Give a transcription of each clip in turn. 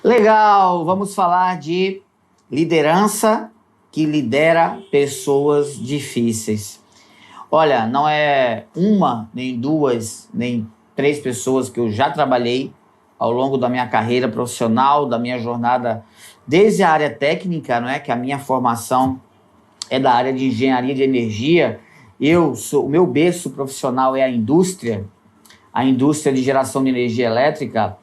Legal, vamos falar de liderança que lidera pessoas difíceis. Olha, não é uma, nem duas, nem três pessoas que eu já trabalhei ao longo da minha carreira profissional, da minha jornada, desde a área técnica, não é? Que a minha formação é da área de engenharia de energia. O meu berço profissional é a indústria de geração de energia elétrica.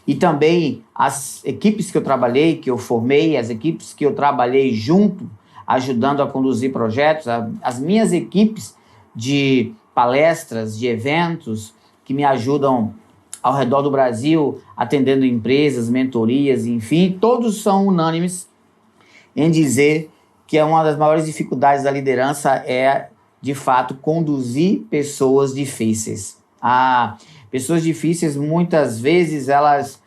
E também as equipes que eu trabalhei, que eu formei, as equipes que eu trabalhei junto, ajudando a conduzir projetos, as minhas equipes de palestras, de eventos, que me ajudam ao redor do Brasil, atendendo empresas, mentorias, enfim, todos são unânimes em dizer que uma das maiores dificuldades da liderança é, de fato, conduzir pessoas difíceis. Pessoas difíceis, muitas vezes, elas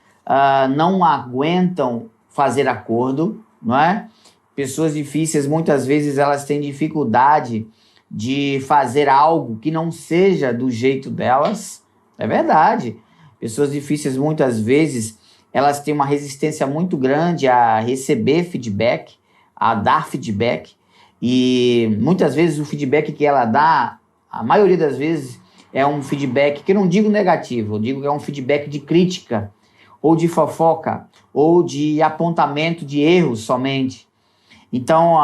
não aguentam fazer acordo, não é? Pessoas difíceis, muitas vezes, elas têm dificuldade de fazer algo que não seja do jeito delas. É verdade. Pessoas difíceis, muitas vezes, elas têm uma resistência muito grande a receber feedback, a dar feedback, e muitas vezes o feedback que ela dá, a maioria das vezes, é um feedback que eu não digo negativo, eu digo que é um feedback de crítica, ou de fofoca, ou de apontamento de erros somente. Então,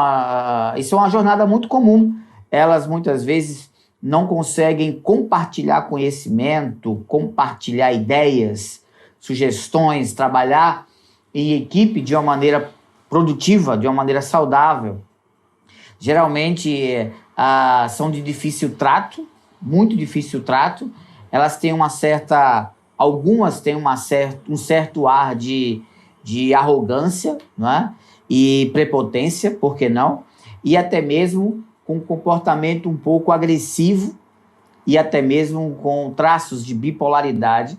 isso é uma jornada muito comum. Elas muitas vezes não conseguem compartilhar conhecimento, compartilhar ideias, sugestões, trabalhar em equipe de uma maneira produtiva, de uma maneira saudável. Geralmente são de difícil trato, muito difícil trato. Elas têm algumas têm um certo ar de arrogância, não é? E prepotência, por que não? E até mesmo com um comportamento um pouco agressivo e até mesmo com traços de bipolaridade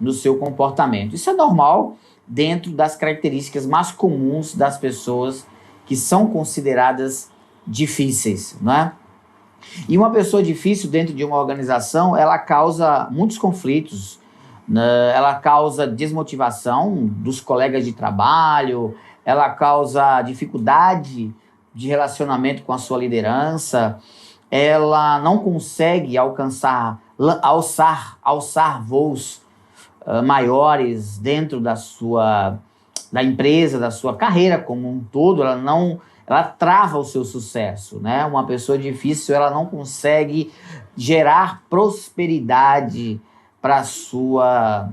no seu comportamento. Isso é normal dentro das características mais comuns das pessoas que são consideradas difíceis, não é? E uma pessoa difícil dentro de uma organização, ela causa muitos conflitos, né? Ela causa desmotivação dos colegas de trabalho, ela causa dificuldade de relacionamento com a sua liderança, ela não consegue alçar voos maiores dentro da empresa, da sua carreira como um todo. Ela trava o seu sucesso, né? Uma pessoa difícil, ela não consegue gerar prosperidade para a sua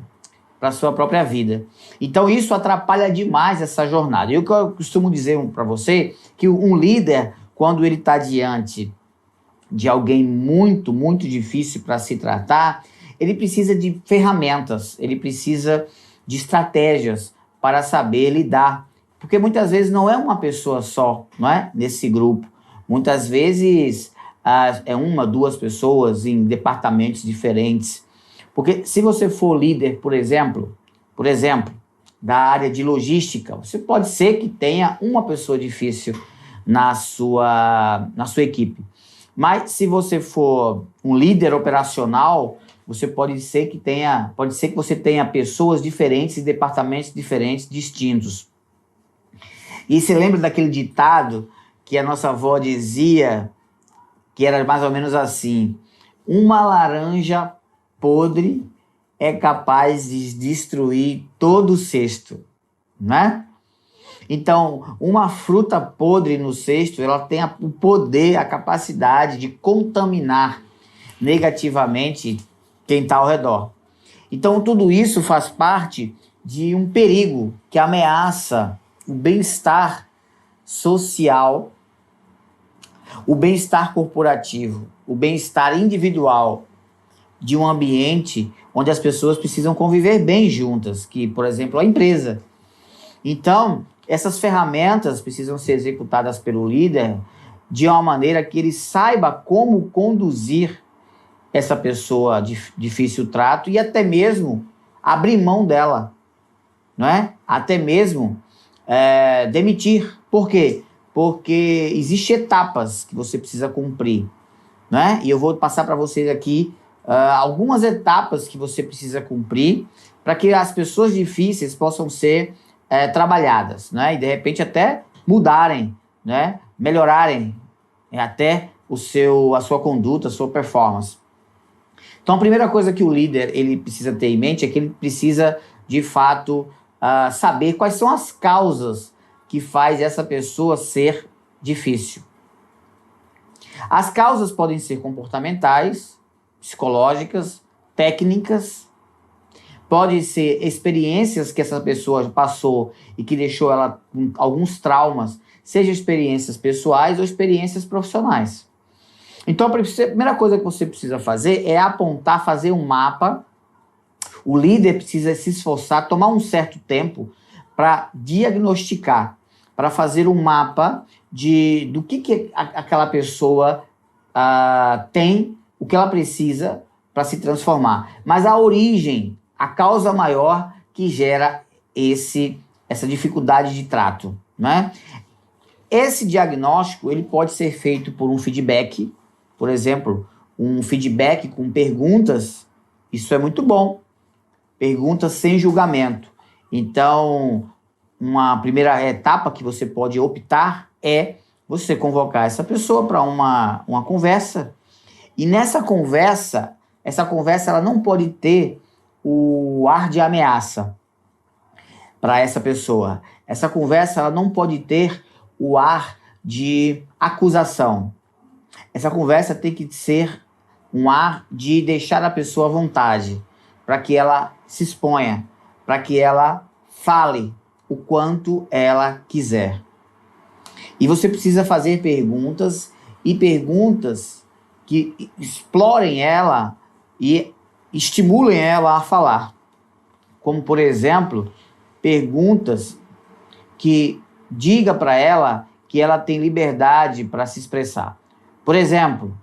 própria vida. Então isso atrapalha demais essa jornada. E o que eu costumo dizer para você, que um líder, quando ele está diante de alguém muito, muito difícil para se tratar, ele precisa de ferramentas, ele precisa de estratégias para saber lidar. Porque muitas vezes não é uma pessoa só, não é? Nesse grupo. Muitas vezes é uma, duas pessoas em departamentos diferentes. Porque se você for líder, por exemplo, da área de logística, você pode ser que tenha uma pessoa difícil na sua equipe. Mas se você for um líder operacional, pode ser que você tenha pessoas diferentes e departamentos diferentes, distintos. E você lembra daquele ditado que a nossa avó dizia, que era mais ou menos assim: uma laranja podre é capaz de destruir todo o cesto, né? Então, uma fruta podre no cesto, ela tem o poder, a capacidade de contaminar negativamente quem está ao redor. Então, tudo isso faz parte de um perigo que ameaça o bem-estar social, o bem-estar corporativo, o bem-estar individual de um ambiente onde as pessoas precisam conviver bem juntas, que, por exemplo, a empresa. Então, essas ferramentas precisam ser executadas pelo líder de uma maneira que ele saiba como conduzir essa pessoa de difícil trato e até mesmo abrir mão dela, não é? Até mesmo demitir. Por quê? Porque existem etapas que você precisa cumprir, não é? E eu vou passar para vocês aqui algumas etapas que você precisa cumprir para que as pessoas difíceis possam ser trabalhadas, né? E de repente até mudarem, né? Melhorarem até a sua conduta, a sua performance. Então a primeira coisa que o líder ele precisa ter em mente é que ele precisa de fato saber quais são as causas que faz essa pessoa ser difícil. As causas podem ser comportamentais, psicológicas, técnicas, podem ser experiências que essa pessoa passou e que deixou ela com alguns traumas, seja experiências pessoais ou experiências profissionais. Então a primeira coisa que você precisa fazer é apontar, fazer um mapa. O líder precisa se esforçar, tomar um certo tempo para diagnosticar, para fazer um mapa do que aquela pessoa tem, o que ela precisa para se transformar. Mas a origem, a causa maior que gera essa dificuldade de trato, né? Esse diagnóstico ele pode ser feito por um feedback, por exemplo, um feedback com perguntas. Isso é muito bom. Perguntas sem julgamento. Então, uma primeira etapa que você pode optar é você convocar essa pessoa para uma conversa. E nessa conversa, ela não pode ter o ar de ameaça para essa pessoa. Essa conversa ela não pode ter o ar de acusação. Essa conversa tem que ser um ar de deixar a pessoa à vontade, para que ela se exponha, para que ela fale o quanto ela quiser. E você precisa fazer perguntas que explorem ela e estimulem ela a falar. Como, por exemplo, perguntas que diga para ela que ela tem liberdade para se expressar. Por exemplo,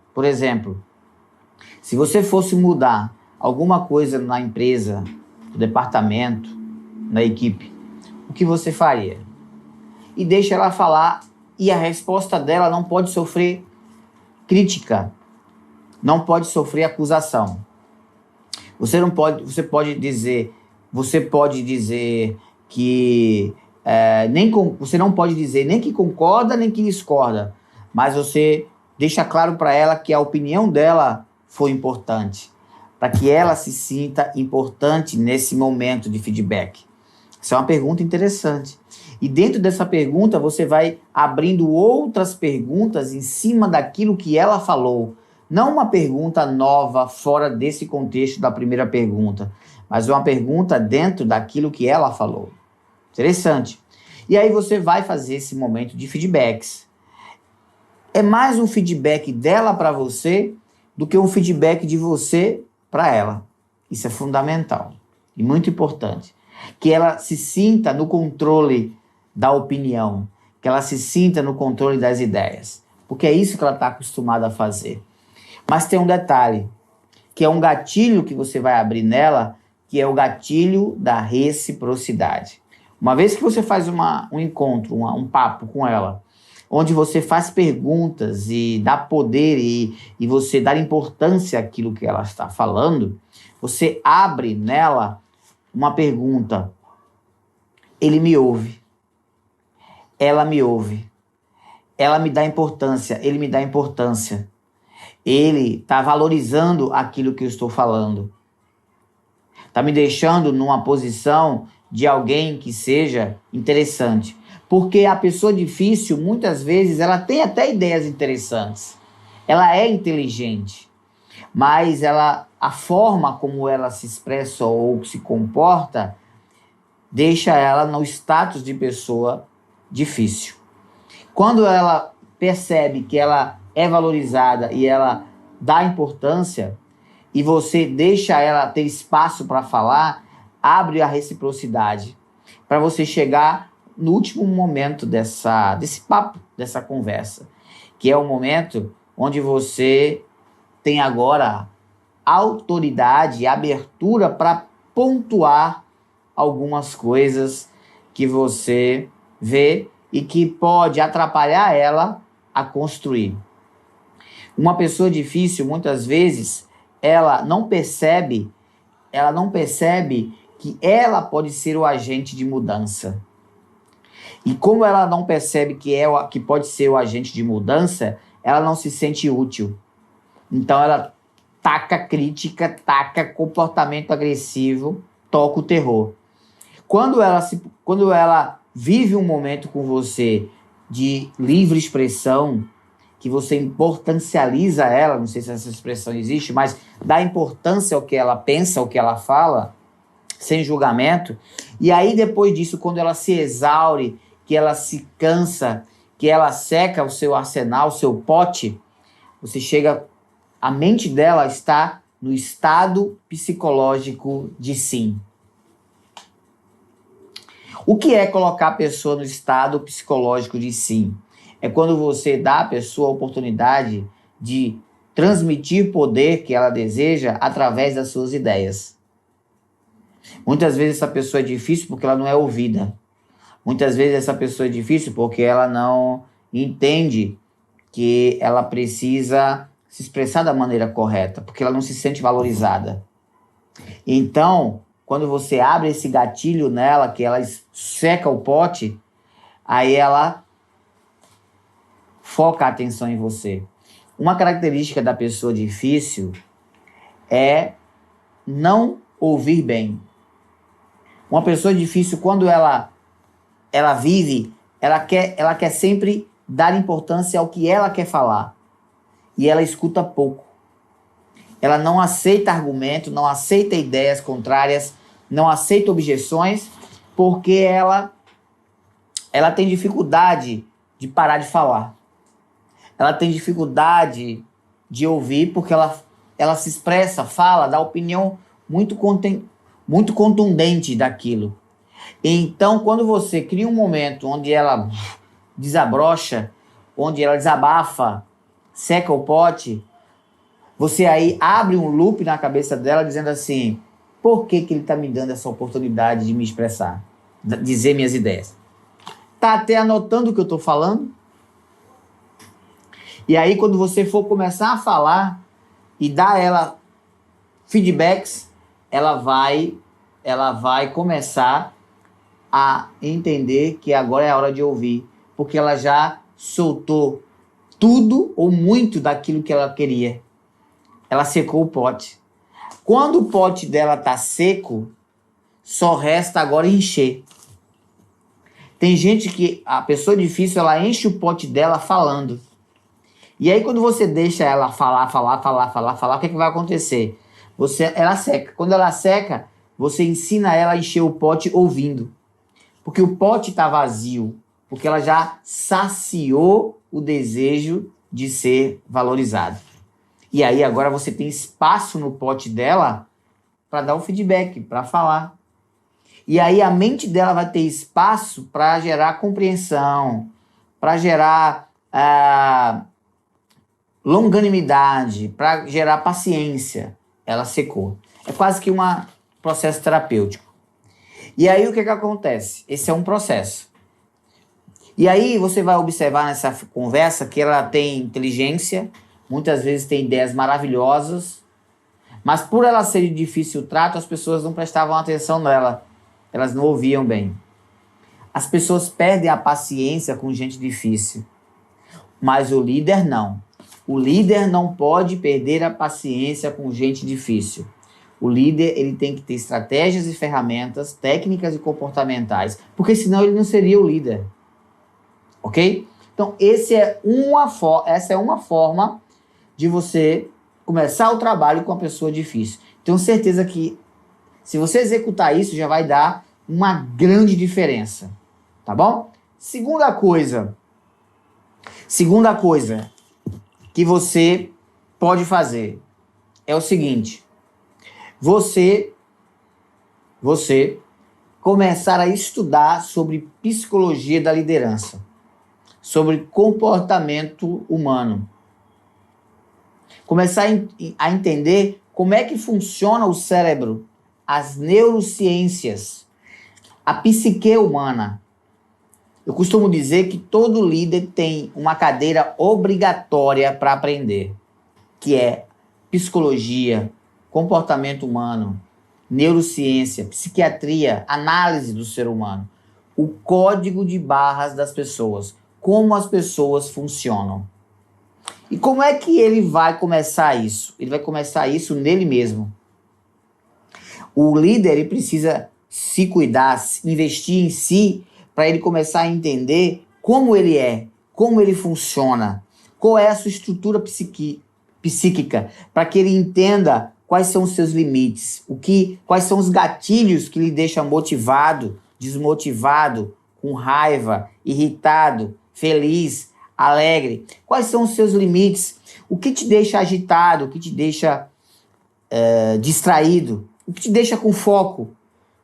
se você fosse mudar alguma coisa na empresa, no departamento, na equipe, o que você faria? E deixa ela falar, e a resposta dela não pode sofrer crítica, não pode sofrer acusação. Você pode dizer que você não pode dizer nem que concorda nem que discorda, mas você deixa claro para ela que a opinião dela foi importante, para que ela se sinta importante nesse momento de feedback. Isso é uma pergunta interessante. E dentro dessa pergunta, você vai abrindo outras perguntas em cima daquilo que ela falou. Não uma pergunta nova, fora desse contexto da primeira pergunta, mas uma pergunta dentro daquilo que ela falou. Interessante. E aí você vai fazer esse momento de feedbacks. É mais um feedback dela para você do que um feedback de você para ela. Isso é fundamental e muito importante. Que ela se sinta no controle da opinião, que ela se sinta no controle das ideias, porque é isso que ela está acostumada a fazer. Mas tem um detalhe, que é um gatilho que você vai abrir nela, que é o gatilho da reciprocidade. Uma vez que você faz um encontro, um papo com ela, onde você faz perguntas e dá poder e você dá importância àquilo que ela está falando, você abre nela uma pergunta. Ele me ouve. Ela me ouve. Ela me dá importância. Ele me dá importância. Ele está valorizando aquilo que eu estou falando. Está me deixando numa posição de alguém que seja interessante. Porque a pessoa difícil, muitas vezes, ela tem até ideias interessantes. Ela é inteligente. Mas a forma como ela se expressa ou se comporta deixa ela no status de pessoa difícil. Quando ela percebe que ela é valorizada e ela dá importância e você deixa ela ter espaço para falar, abre a reciprocidade para você chegar no último momento desse papo, dessa conversa, que é o momento onde você tem agora autoridade e abertura para pontuar algumas coisas que você vê e que pode atrapalhar ela a construir. Uma pessoa difícil, muitas vezes, ela não percebe que ela pode ser o agente de mudança. E como ela não percebe que pode ser o agente de mudança, ela não se sente útil. Então ela taca crítica, taca comportamento agressivo, toca o terror. Quando ela vive um momento com você de livre expressão, que você importancializa ela, não sei se essa expressão existe, mas dá importância ao que ela pensa, ao que ela fala, sem julgamento. E aí depois disso, quando ela se exaure, que ela se cansa, que ela seca o seu arsenal, o seu pote, você chega, a mente dela está no estado psicológico de sim. O que é colocar a pessoa no estado psicológico de sim? É quando você dá à pessoa a oportunidade de transmitir poder que ela deseja através das suas ideias. Muitas vezes essa pessoa é difícil porque ela não é ouvida. Muitas vezes essa pessoa é difícil porque ela não entende que ela precisa se expressar da maneira correta, porque ela não se sente valorizada. Então, quando você abre esse gatilho nela, que ela seca o pote, aí ela foca a atenção em você. Uma característica da pessoa difícil é não ouvir bem. Uma pessoa difícil, quando ela vive, ela quer sempre dar importância ao que ela quer falar. E ela escuta pouco. Ela não aceita argumento, não aceita ideias contrárias, não aceita objeções, porque ela tem dificuldade de parar de falar. Ela tem dificuldade de ouvir, porque ela se expressa, fala, dá opinião muito contundente daquilo. Então, quando você cria um momento onde ela desabrocha, onde ela desabafa, seca o pote, você aí abre um loop na cabeça dela dizendo assim: por que ele está me dando essa oportunidade de me expressar, de dizer minhas ideias? Tá até anotando o que eu estou falando? E aí, quando você for começar a falar e dar a ela feedbacks, ela vai começar a entender que agora é a hora de ouvir, porque ela já soltou tudo ou muito daquilo que ela queria. Ela secou o pote. Quando o pote dela tá seco, só resta agora encher. Tem gente que, a pessoa difícil, ela enche o pote dela falando. E aí quando você deixa ela falar, o que vai acontecer? Ela seca. Quando ela seca, você ensina ela a encher o pote ouvindo. Porque o pote está vazio, porque ela já saciou o desejo de ser valorizada. E aí agora você tem espaço no pote dela para dar o feedback, para falar. E aí a mente dela vai ter espaço para gerar compreensão, para gerar longanimidade, para gerar paciência. Ela secou. É quase que um processo terapêutico. E aí o que acontece? Esse é um processo. E aí você vai observar nessa conversa que ela tem inteligência, muitas vezes tem ideias maravilhosas, mas por ela ser de difícil trato, as pessoas não prestavam atenção nela. Elas não ouviam bem. As pessoas perdem a paciência com gente difícil, mas o líder não. O líder não pode perder a paciência com gente difícil. O líder, ele tem que ter estratégias e ferramentas técnicas e comportamentais, porque senão ele não seria o líder. Ok? Então, essa é uma forma de você começar o trabalho com a pessoa difícil. Tenho certeza que se você executar isso, já vai dar uma grande diferença. Tá bom? Segunda coisa que você pode fazer é o seguinte: você começar a estudar sobre psicologia da liderança, sobre comportamento humano. Começar a entender como é que funciona o cérebro, as neurociências, a psique humana. Eu costumo dizer que todo líder tem uma cadeira obrigatória para aprender, que é psicologia, comportamento humano, neurociência, psiquiatria, análise do ser humano. O código de barras das pessoas. Como as pessoas funcionam. E como é que ele vai começar isso? Ele vai começar isso nele mesmo. O líder ele precisa se cuidar, investir em si, para ele começar a entender como ele é, como ele funciona, qual é a sua estrutura psíquica, para que ele entenda quais são os seus limites, quais são os gatilhos que lhe deixam motivado, desmotivado, com raiva, irritado, feliz, alegre. Quais são os seus limites? O que te deixa agitado, o que te deixa distraído, o que te deixa com foco?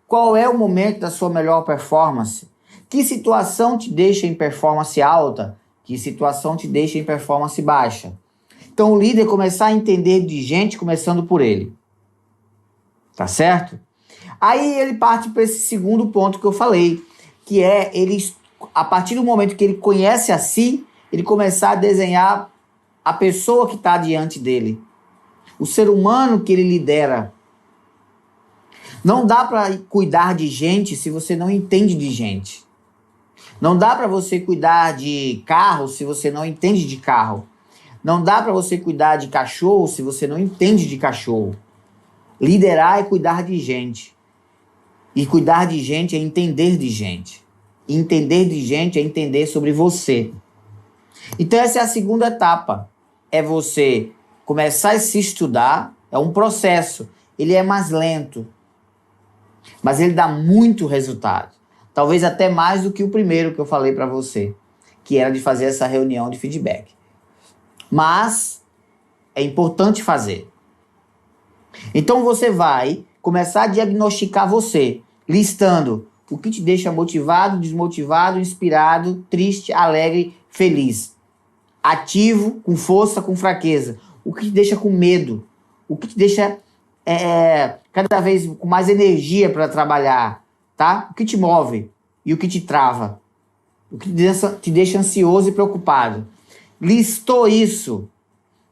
Qual é o momento da sua melhor performance? Que situação te deixa em performance alta? Que situação te deixa em performance baixa? Então o líder começar a entender de gente começando por ele. Tá certo? Aí ele parte para esse segundo ponto que eu falei, que é ele, a partir do momento que ele conhece a si, ele começar a desenhar a pessoa que está diante dele. O ser humano que ele lidera. Não dá para cuidar de gente se você não entende de gente. Não dá para você cuidar de carro se você não entende de carro. Não dá para você cuidar de cachorro se você não entende de cachorro. Liderar é cuidar de gente. E cuidar de gente é entender de gente. E entender de gente é entender sobre você. Então essa é a segunda etapa. É você começar a se estudar. É um processo. Ele é mais lento. Mas ele dá muito resultado. Talvez até mais do que o primeiro que eu falei para você. Que era de fazer essa reunião de feedback. Mas é importante fazer. Então você vai começar a diagnosticar você, listando o que te deixa motivado, desmotivado, inspirado, triste, alegre, feliz. Ativo, com força, com fraqueza. O que te deixa com medo. O que te deixa cada vez com mais energia para trabalhar. Tá? O que te move e o que te trava. O que te deixa ansioso e preocupado. Listou isso,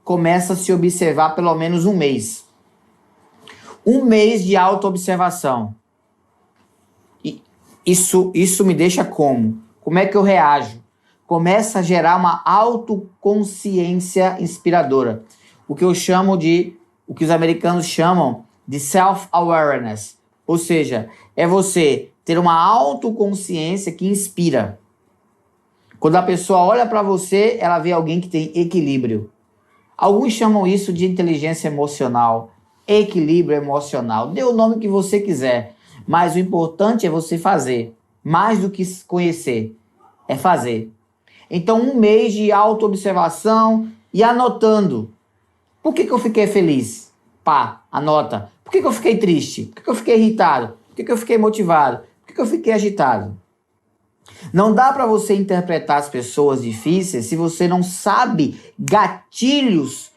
começa a se observar pelo menos um mês. Um mês de autoobservação. Isso me deixa como? Como é que eu reajo? Começa a gerar uma autoconsciência inspiradora. O que eu chamo de, o que os americanos chamam de self-awareness. Ou seja, é você ter uma autoconsciência que inspira. Quando a pessoa olha para você, ela vê alguém que tem equilíbrio. Alguns chamam isso de inteligência emocional, equilíbrio emocional. Dê o nome que você quiser, mas o importante é você fazer. Mais do que conhecer, é fazer. Então, um mês de autoobservação e anotando. Por que eu fiquei feliz? Pá, anota. Por que eu fiquei triste? Por que eu fiquei irritado? Por que eu fiquei motivado? Por que eu fiquei agitado? Não dá para você interpretar as pessoas difíceis se você não sabe gatilhos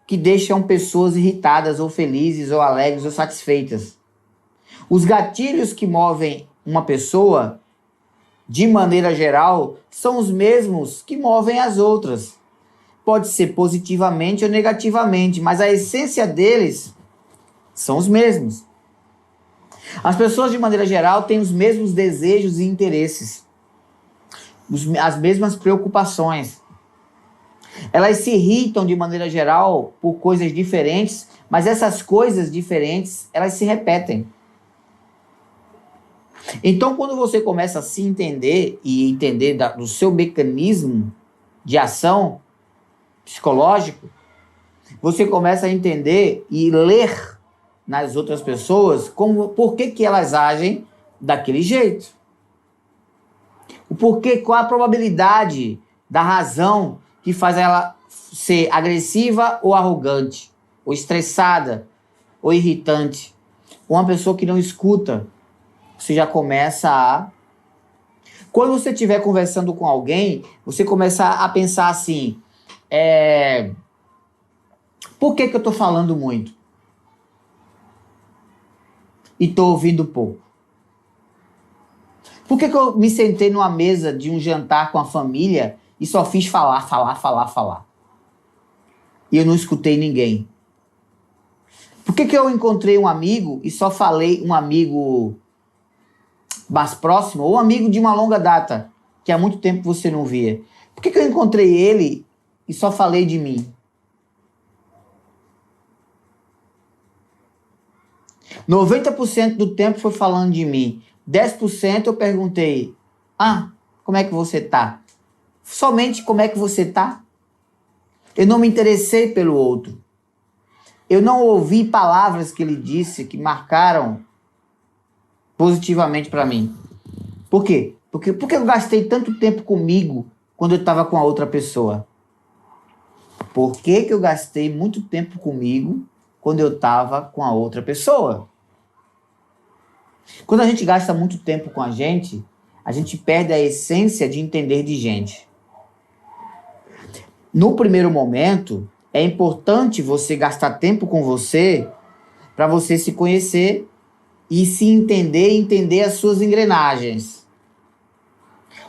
que deixam pessoas irritadas ou felizes ou alegres ou satisfeitas. Os gatilhos que movem uma pessoa, de maneira geral, são os mesmos que movem as outras. Pode ser positivamente ou negativamente, mas a essência deles são os mesmos. As pessoas, de maneira geral, têm os mesmos desejos e interesses. As mesmas preocupações. Elas se irritam de maneira geral por coisas diferentes, mas essas coisas diferentes, elas se repetem. Então, quando você começa a se entender e entender do seu mecanismo de ação psicológico, você começa a entender e ler nas outras pessoas por que elas agem daquele jeito. O porquê, qual a probabilidade da razão que faz ela ser agressiva ou arrogante, ou estressada, ou irritante. Uma pessoa que não escuta, você já começa a... Quando você estiver conversando com alguém, você começa a pensar assim, por que eu estou falando muito? E estou ouvindo pouco? Por que eu me sentei numa mesa de um jantar com a família e só fiz falar? E eu não escutei ninguém? Por que eu encontrei um amigo e só falei um amigo mais próximo, ou um amigo de uma longa data, que há muito tempo você não via? Por que eu encontrei ele e só falei de mim? 90% do tempo foi falando de mim. 10% eu perguntei, como é que você tá? Somente como é que você tá? Eu não me interessei pelo outro. Eu não ouvi palavras que ele disse que marcaram positivamente para mim. Por quê? Porque eu gastei tanto tempo comigo quando eu estava com a outra pessoa? Por que eu gastei muito tempo comigo quando eu estava com a outra pessoa? Quando a gente gasta muito tempo com a gente perde a essência de entender de gente. No primeiro momento, é importante você gastar tempo com você para você se conhecer e se entender e entender as suas engrenagens.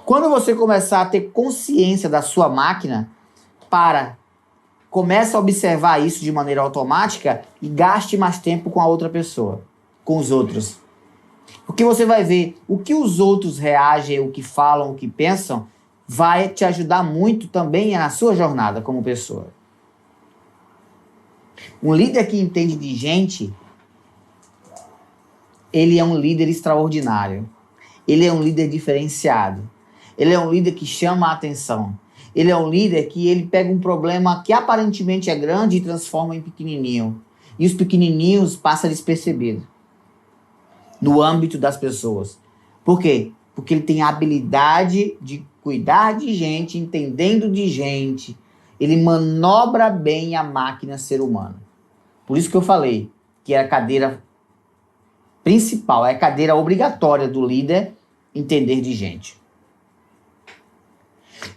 Quando você começar a ter consciência da sua máquina, começa a observar isso de maneira automática e gaste mais tempo com a outra pessoa, com os outros. Porque você vai ver o que os outros reagem, o que falam, o que pensam, vai te ajudar muito também na sua jornada como pessoa. Um líder que entende de gente, ele é um líder extraordinário. Ele é um líder diferenciado. Ele é um líder que chama a atenção. Ele é um líder que ele pega um problema que aparentemente é grande e transforma em pequenininho. E os pequenininhos passam despercebidos no âmbito das pessoas. Por quê? Porque ele tem a habilidade de cuidar de gente, entendendo de gente. Ele manobra bem a máquina ser humano. Por isso que eu falei que é a cadeira principal, é a cadeira obrigatória do líder entender de gente.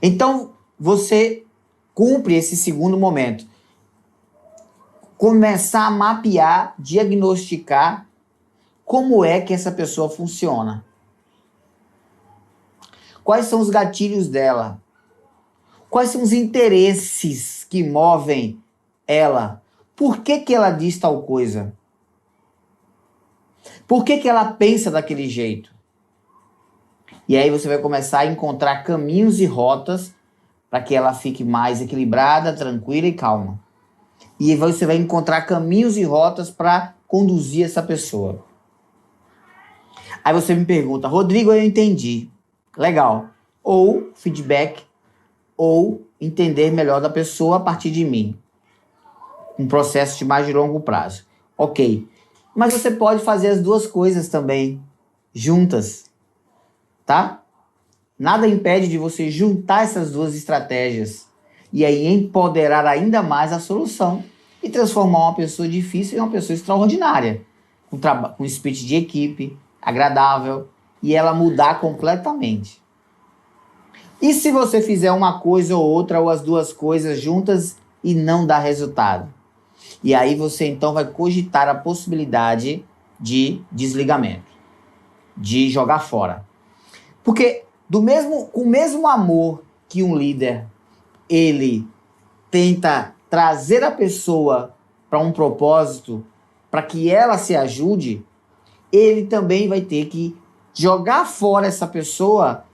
Então, você cumpre esse segundo momento. Começar a mapear, diagnosticar como é que essa pessoa funciona. Quais são os gatilhos dela? Quais são os interesses que movem ela? Por que ela diz tal coisa? Por que ela pensa daquele jeito? E aí você vai começar a encontrar caminhos e rotas para que ela fique mais equilibrada, tranquila e calma. E você vai encontrar caminhos e rotas para conduzir essa pessoa. Aí você me pergunta, Rodrigo, eu entendi. Legal. Ou feedback, ou entender melhor da pessoa a partir de mim. Um processo de mais de longo prazo. Ok. Mas você pode fazer as duas coisas também, juntas. Tá? Nada impede de você juntar essas duas estratégias e aí empoderar ainda mais a solução e transformar uma pessoa difícil em uma pessoa extraordinária, com espírito de equipe, agradável, e ela mudar completamente. E se você fizer uma coisa ou outra, ou as duas coisas juntas e não dar resultado? E aí você então vai cogitar a possibilidade de desligamento, de jogar fora. Porque com o mesmo amor que um líder, ele tenta trazer a pessoa para um propósito, para que ela se ajude, ele também vai ter que jogar fora essa pessoa,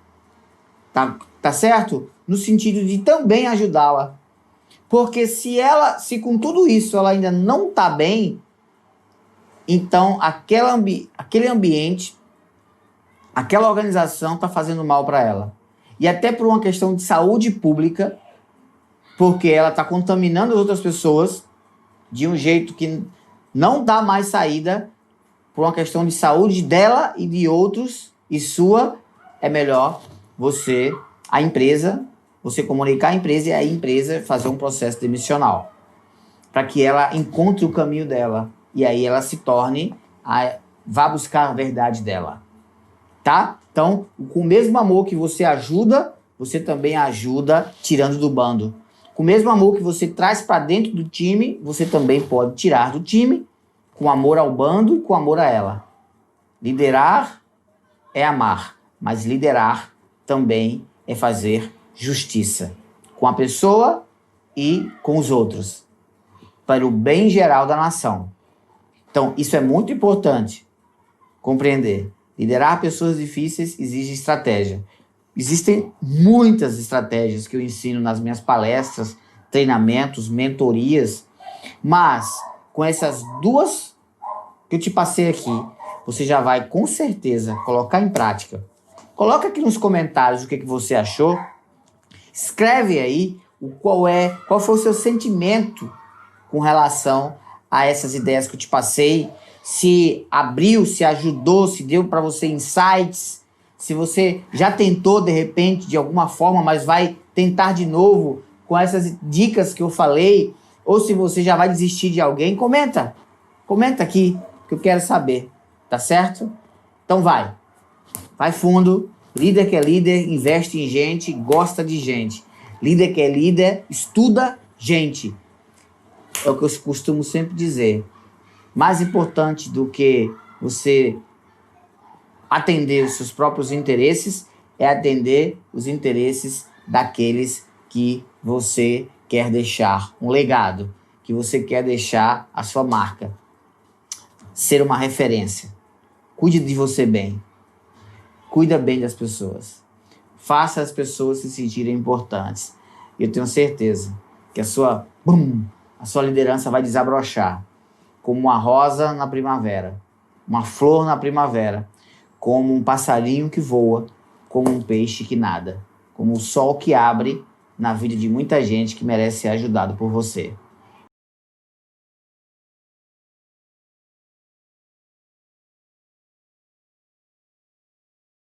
tá certo? No sentido de também ajudá-la. Porque se com tudo isso ela ainda não está bem, então aquele ambiente, aquela organização está fazendo mal para ela. E até por uma questão de saúde pública, porque ela está contaminando as outras pessoas de um jeito que não dá mais saída, por uma questão de saúde dela e de outros, e sua, é melhor você comunicar a empresa e a empresa fazer um processo demissional, para que ela encontre o caminho dela, e aí ela se torne, vá buscar a verdade dela. Tá? Então, com o mesmo amor que você ajuda, você também ajuda tirando do bando. Com o mesmo amor que você traz para dentro do time, você também pode tirar do time, com amor ao bando e com amor a ela. Liderar é amar, mas liderar também é fazer justiça com a pessoa e com os outros, para o bem geral da nação. Então, isso é muito importante compreender. Liderar pessoas difíceis exige estratégia. Existem muitas estratégias que eu ensino nas minhas palestras, treinamentos, mentorias, mas com essas duas que eu te passei aqui, você já vai com certeza colocar em prática. Coloca aqui nos comentários o que você achou. Escreve aí qual foi o seu sentimento com relação a essas ideias que eu te passei. Se abriu, se ajudou, se deu para você insights. Se você já tentou de repente de alguma forma, mas vai tentar de novo com essas dicas que eu falei. Ou se você já vai desistir de alguém, comenta. Comenta aqui que eu quero saber. Tá certo? Então vai fundo. Líder que é líder, investe em gente, gosta de gente. Líder que é líder, estuda gente. É o que eu costumo sempre dizer. Mais importante do que você atender os seus próprios interesses é atender os interesses daqueles que você quer deixar um legado, que você quer deixar a sua marca. Ser uma referência. Cuide de você bem. Cuida bem das pessoas. Faça as pessoas se sentirem importantes. Eu tenho certeza que a sua liderança vai desabrochar como uma rosa na primavera, uma flor na primavera, como um passarinho que voa, como um peixe que nada, como o sol que abre na vida de muita gente que merece ser ajudado por você.